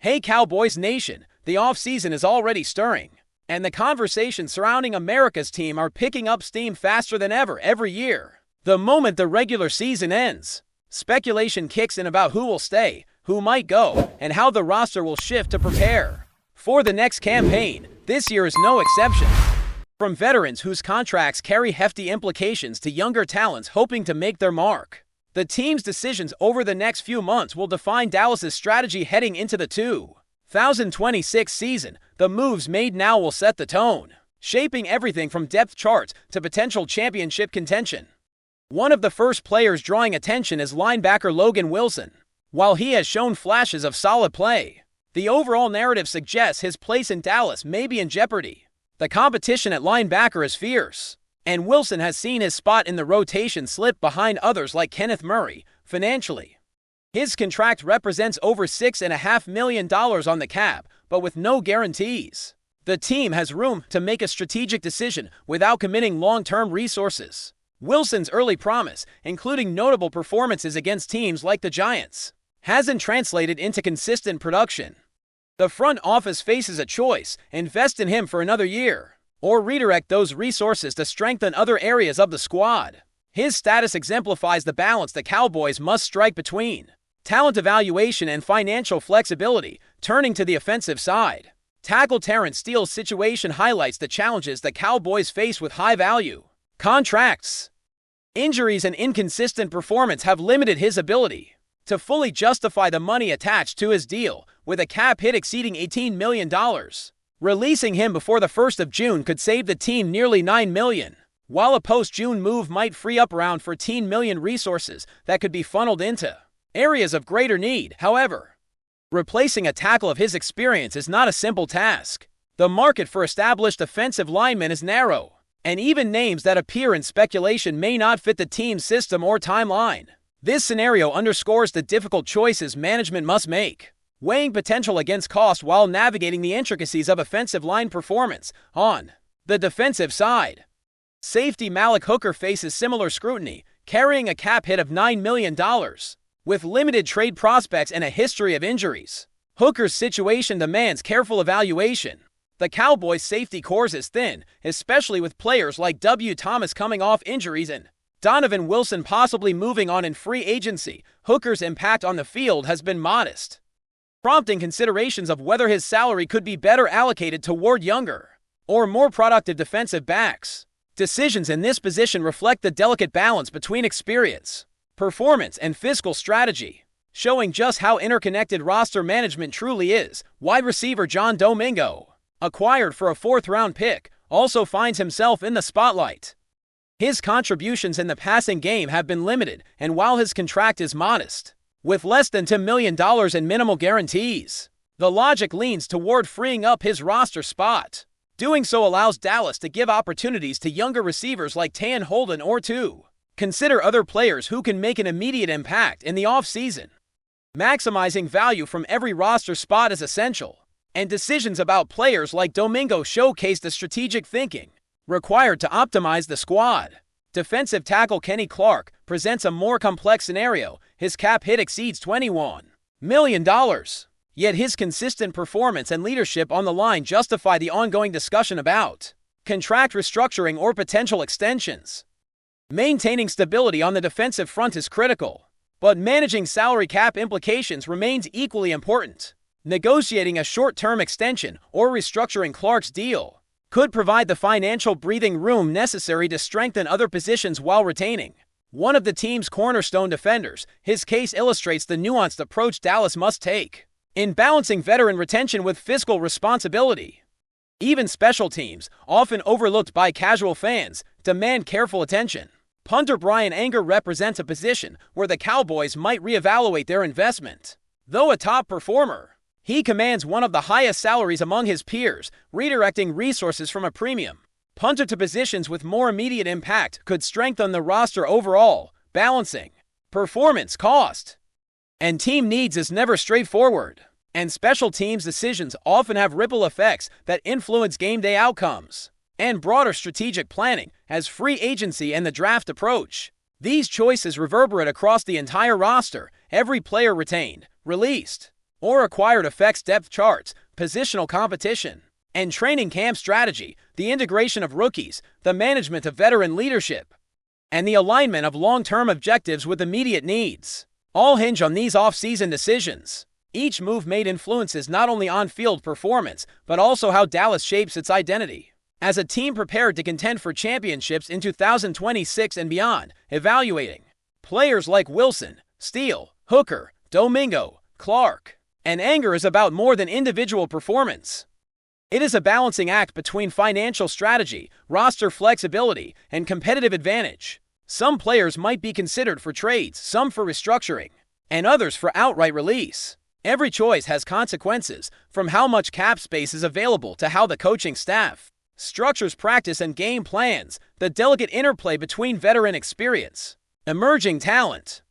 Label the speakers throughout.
Speaker 1: Hey Cowboys Nation, the offseason is already stirring, and the conversations surrounding America's team are picking up steam faster than ever every year. The moment the regular season ends, speculation kicks in about who will stay, who might go, and how the roster will shift to prepare for the next campaign. This year is no exception. From veterans whose contracts carry hefty implications to younger talents hoping to make their mark, the team's decisions over the next few months will define Dallas's strategy heading into the 2026 season. The moves made now will set the tone, shaping everything from depth charts to potential championship contention. One of the first players drawing attention is linebacker Logan Wilson. While he has shown flashes of solid play, the overall narrative suggests his place in Dallas may be in jeopardy. The competition at linebacker is fierce, and Wilson has seen his spot in the rotation slip behind others like Kenneth Murray. Financially, his contract represents over $6.5 million on the cap, but with no guarantees. The team has room to make a strategic decision without committing long-term resources. Wilson's early promise, including notable performances against teams like the Giants, hasn't translated into consistent production. The front office faces a choice: invest in him for another year, or redirect those resources to strengthen other areas of the squad. His status exemplifies the balance the Cowboys must strike between talent evaluation and financial flexibility. Turning to the offensive side, tackle Terrence Steele's situation highlights the challenges the Cowboys face with high-value contracts. Injuries and inconsistent performance have limited his ability to fully justify the money attached to his deal, with a cap hit exceeding $18 million. Releasing him before the 1st of June could save the team nearly $9 million, while a post-June move might free up around $14 million resources that could be funneled into areas of greater need. However, replacing a tackle of his experience is not a simple task. The market for established offensive linemen is narrow, and even names that appear in speculation may not fit the team's system or timeline. This scenario underscores the difficult choices management must make, weighing potential against cost while navigating the intricacies of offensive line performance. On the defensive side, safety Malik Hooker faces similar scrutiny, carrying a cap hit of $9 million. With limited trade prospects and a history of injuries, Hooker's situation demands careful evaluation. The Cowboys' safety corps is thin, especially with players like W. Thomas coming off injuries and Donovan Wilson possibly moving on in free agency. Hooker's impact on the field has been modest, prompting considerations of whether his salary could be better allocated toward younger or more productive defensive backs. Decisions in this position reflect the delicate balance between experience, performance, and fiscal strategy, showing just how interconnected roster management truly is. Wide receiver John Domingo, acquired for a 4th-round pick, also finds himself in the spotlight. His contributions in the passing game have been limited, and while his contract is modest, with less than $10 million in minimal guarantees, the logic leans toward freeing up his roster spot. Doing so allows Dallas to give opportunities to younger receivers like Tan Holden or to consider other players who can make an immediate impact in the offseason. Maximizing value from every roster spot is essential, and decisions about players like Domingo showcase the strategic thinking required to optimize the squad. Defensive tackle Kenny Clark presents a more complex scenario. His cap hit exceeds $21 million, yet his consistent performance and leadership on the line justify the ongoing discussion about contract restructuring or potential extensions. Maintaining stability on the defensive front is critical, but managing salary cap implications remains equally important. Negotiating a short-term extension or restructuring Clark's deal could provide the financial breathing room necessary to strengthen other positions while retaining one of the team's cornerstone defenders. His case illustrates the nuanced approach Dallas must take in balancing veteran retention with fiscal responsibility. Even special teams, often overlooked by casual fans, demand careful attention. Punter Brian Anger represents a position where the Cowboys might reevaluate their investment. Though a top performer, he commands one of the highest salaries among his peers. Redirecting resources from a premium punter to positions with more immediate impact could strengthen the roster overall. Balancing performance, cost, and team needs is never straightforward, and special teams decisions often have ripple effects that influence game-day outcomes and broader strategic planning. As free agency and the draft approach, these choices reverberate across the entire roster. Every player retained, released, or acquired affects depth charts, positional competition, and training camp strategy, the integration of rookies, the management of veteran leadership, and the alignment of long-term objectives with immediate needs. All hinge on these off-season decisions. Each move made influences not only on-field performance, but also how Dallas shapes its identity. As a team prepared to contend for championships in 2026 and beyond, evaluating players like Wilson, Steele, Hooker, Domingo, Clark, and Anger is about more than individual performance. It is a balancing act between financial strategy, roster flexibility, and competitive advantage. Some players might be considered for trades, some for restructuring, and others for outright release. Every choice has consequences, from how much cap space is available to how the coaching staff structures practice and game plans, the delicate interplay between veteran experience, emerging talent,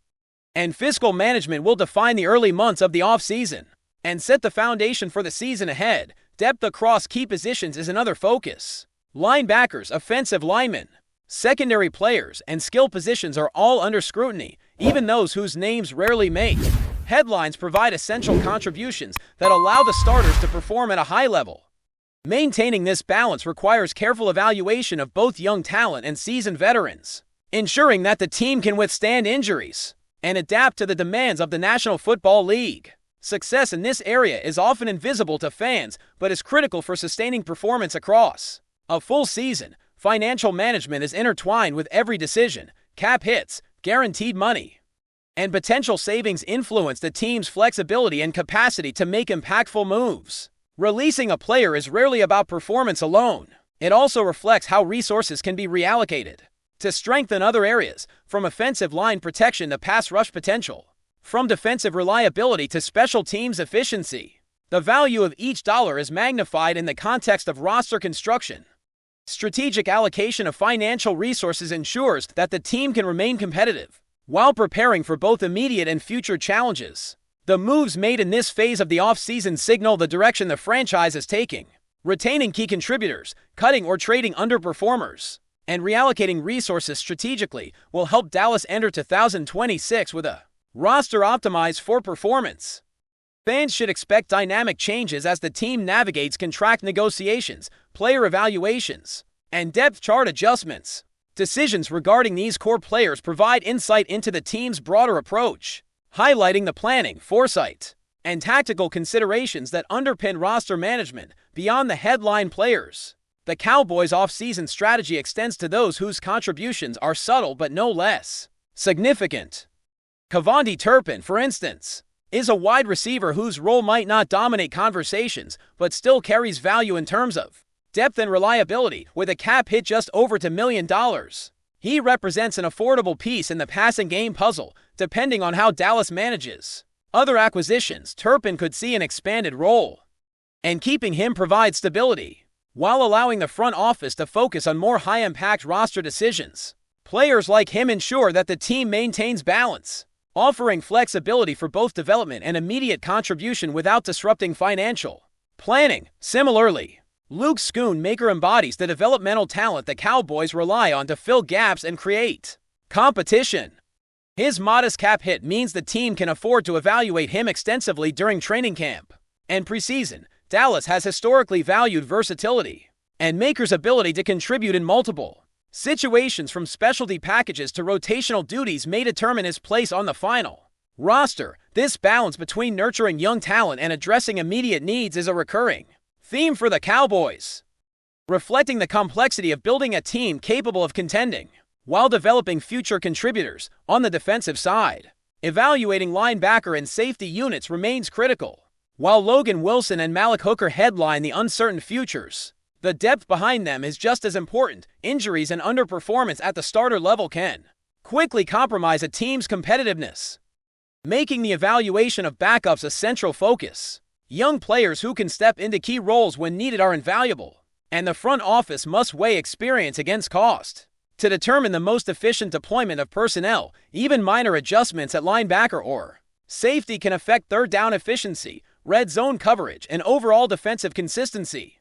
Speaker 1: and fiscal management will define the early months of the offseason and set the foundation for the season ahead. Depth across key positions is another focus. Linebackers, offensive linemen, secondary players, and skill positions are all under scrutiny, even those whose names rarely make headlines provide essential contributions that allow the starters to perform at a high level. Maintaining this balance requires careful evaluation of both young talent and seasoned veterans, ensuring that the team can withstand injuries and adapt to the demands of the National Football League. Success in this area is often invisible to fans, but is critical for sustaining performance across a full season. Financial management is intertwined with every decision. Cap hits, guaranteed money, and potential savings influence the team's flexibility and capacity to make impactful moves. Releasing a player is rarely about performance alone. It also reflects how resources can be reallocated to strengthen other areas, from offensive line protection to pass rush potential, from defensive reliability to special teams efficiency. The value of each dollar is magnified in the context of roster construction. Strategic allocation of financial resources ensures that the team can remain competitive while preparing for both immediate and future challenges. The moves made in this phase of the offseason signal the direction the franchise is taking. Retaining key contributors, cutting or trading underperformers, and reallocating resources strategically will help Dallas enter 2026 with a roster optimized for performance. Fans should expect dynamic changes as the team navigates contract negotiations, player evaluations, and depth chart adjustments. Decisions regarding these core players provide insight into the team's broader approach, highlighting the planning, foresight, and tactical considerations that underpin roster management beyond the headline players. The Cowboys' offseason strategy extends to those whose contributions are subtle but no less significant. Trevon Turpin, for instance, is a wide receiver whose role might not dominate conversations but still carries value in terms of depth and reliability. With a cap hit just over $2 million, he represents an affordable piece in the passing game puzzle. Depending on how Dallas manages other acquisitions, Turpin could see an expanded role, and keeping him provides stability while allowing the front office to focus on more high-impact roster decisions. Players like him ensure that the team maintains balance, offering flexibility for both development and immediate contribution without disrupting financial planning. Similarly, Luke Schoonmaker embodies the developmental talent the Cowboys rely on to fill gaps and create competition. His modest cap hit means the team can afford to evaluate him extensively during training camp and preseason. Dallas has historically valued versatility, and Maker's ability to contribute in multiple situations, from specialty packages to rotational duties, may determine his place on the final roster. This balance between nurturing young talent and addressing immediate needs is a recurring theme for the Cowboys, reflecting the complexity of building a team capable of contending while developing future contributors. On the defensive side, evaluating linebacker and safety units remains critical. While Logan Wilson and Malik Hooker headline the uncertain futures, the depth behind them is just as important. Injuries and underperformance at the starter level can quickly compromise a team's competitiveness, making the evaluation of backups a central focus. Young players who can step into key roles when needed are invaluable, and the front office must weigh experience against cost to determine the most efficient deployment of personnel. Even minor adjustments at linebacker or safety can affect third down efficiency, red zone coverage, and overall defensive consistency.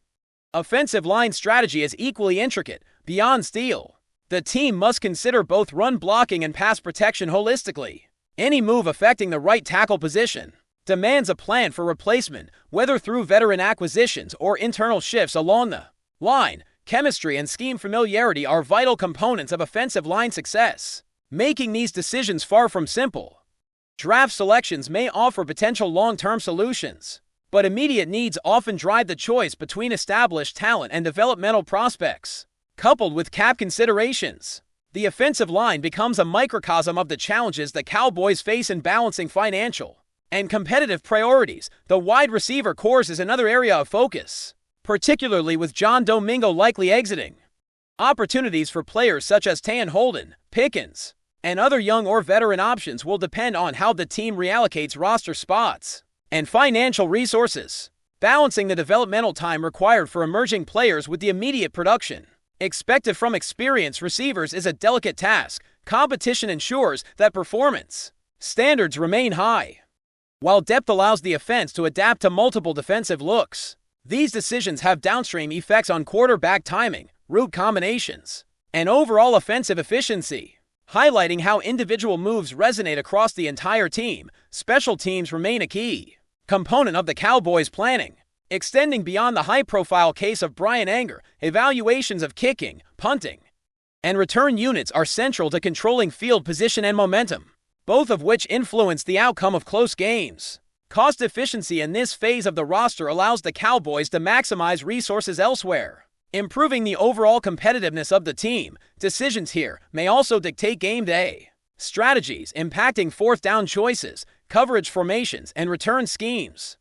Speaker 1: Offensive line strategy is equally intricate. Beyond Steele, the team must consider both run blocking and pass protection holistically. Any move affecting the right tackle position demands a plan for replacement, whether through veteran acquisitions or internal shifts along the line. Chemistry and scheme familiarity are vital components of offensive line success, making these decisions far from simple. Draft selections may offer potential long-term solutions, but immediate needs often drive the choice between established talent and developmental prospects. Coupled with cap considerations, the offensive line becomes a microcosm of the challenges the Cowboys face in balancing financial and competitive priorities. The wide receiver corps is another area of focus, particularly with John Domingo likely exiting. Opportunities for players such as Tan Holden, Pickens, and other young or veteran options will depend on how the team reallocates roster spots and financial resources, balancing the developmental time required for emerging players with the immediate production expected from experienced receivers is a delicate task. Competition ensures that performance standards remain high, while depth allows the offense to adapt to multiple defensive looks. These decisions have downstream effects on quarterback timing, route combinations, and overall offensive efficiency, highlighting how individual moves resonate across the entire team. Special teams remain a key component of the Cowboys' planning, extending beyond the high-profile case of Brian Anger. Evaluations of kicking, punting, and return units are central to controlling field position and momentum, both of which influence the outcome of close games. Cost efficiency in this phase of the roster allows the Cowboys to maximize resources elsewhere, improving the overall competitiveness of the team. Decisions here may also dictate game day strategies, impacting fourth down choices, coverage formations, and return schemes.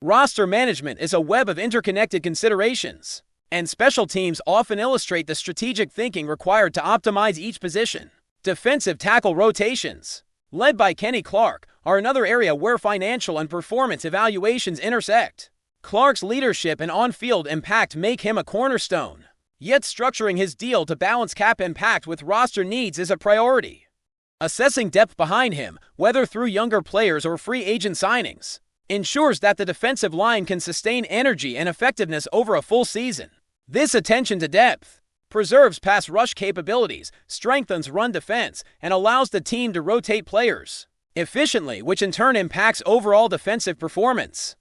Speaker 1: Roster management is a web of interconnected considerations, and special teams often illustrate the strategic thinking required to optimize each position. Defensive tackle rotations, led by Kenny Clark, are another area where financial and performance evaluations intersect. Clark's leadership and on-field impact make him a cornerstone, yet structuring his deal to balance cap impact with roster needs is a priority. Assessing depth behind him, whether through younger players or free agent signings, ensures that the defensive line can sustain energy and effectiveness over a full season. This attention to depth preserves pass rush capabilities, strengthens run defense, and allows the team to rotate players efficiently, which in turn impacts overall defensive performance.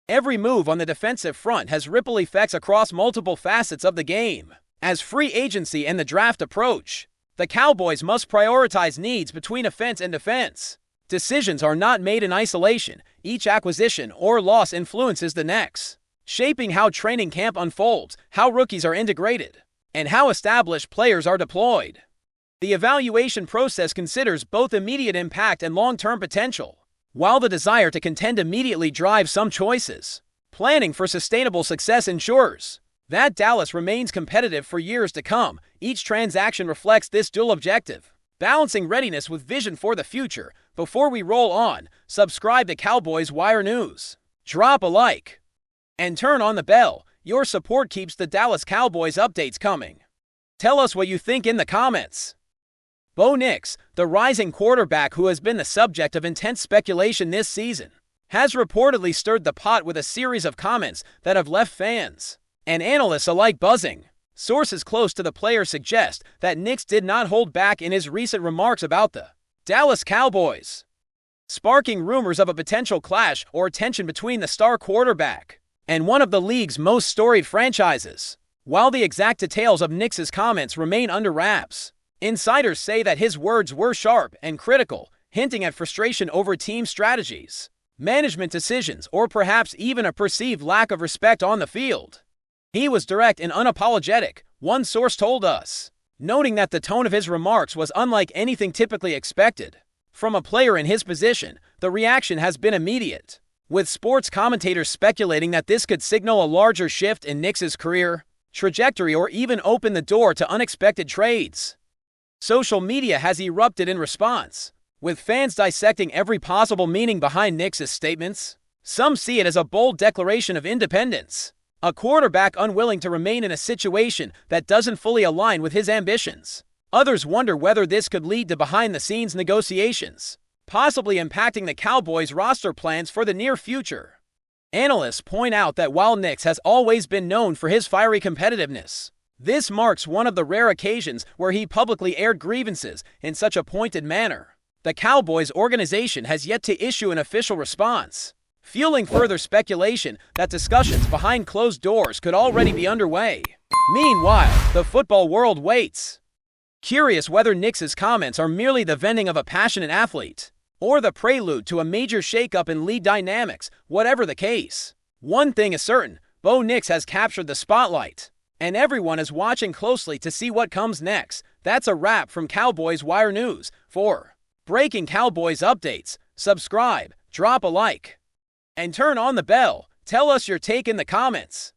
Speaker 1: Every move on the defensive front has ripple effects across multiple facets of the game. As free agency and the draft approach, the Cowboys must prioritize needs between offense and defense. Decisions are not made in isolation. Each acquisition or loss influences the next, shaping how training camp unfolds, how rookies are integrated, and how established players are deployed. The evaluation process considers both immediate impact and long-term potential. While the desire to contend immediately drives some choices, planning for sustainable success ensures that Dallas remains competitive for years to come. Each transaction reflects this dual objective, balancing readiness with vision for the future. Before we roll on, subscribe to Cowboys Wire News, drop a like, and turn on the bell. Your support keeps the Dallas Cowboys updates coming. Tell us what you think in the comments. Bo Nix, the rising quarterback who has been the subject of intense speculation this season, has reportedly stirred the pot with a series of comments that have left fans and analysts alike buzzing. Sources close to the player suggest that Nix did not hold back in his recent remarks about the Dallas Cowboys, sparking rumors of a potential clash or tension between the star quarterback and one of the league's most storied franchises. While the exact details of Nix's comments remain under wraps, insiders say that his words were sharp and critical, hinting at frustration over team strategies, management decisions, or perhaps even a perceived lack of respect on the field. He was direct and unapologetic, one source told us, noting that the tone of his remarks was unlike anything typically expected from a player in his position. The reaction has been immediate, with sports commentators speculating that this could signal a larger shift in Nix's career trajectory or even open the door to unexpected trades. Social media has erupted in response, with fans dissecting every possible meaning behind Nix's statements. Some see it as a bold declaration of independence, a quarterback unwilling to remain in a situation that doesn't fully align with his ambitions. Others wonder whether this could lead to behind-the-scenes negotiations, possibly impacting the Cowboys' roster plans for the near future. Analysts point out that while Nix has always been known for his fiery competitiveness, this marks one of the rare occasions where he publicly aired grievances in such a pointed manner. the Cowboys organization has yet to issue an official response, fueling further speculation that discussions behind closed doors could already be underway. Meanwhile, the football world waits, curious whether NIX's comments are merely the venting of a passionate athlete, or the prelude to a major shakeup in league dynamics. Whatever the case, one thing is certain: Bo Nix has captured the spotlight, and everyone is watching closely to see what comes next. That's a wrap from Cowboys Wire News. For breaking Cowboys updates, subscribe, drop a like, and turn on the bell. Tell us your take in the comments.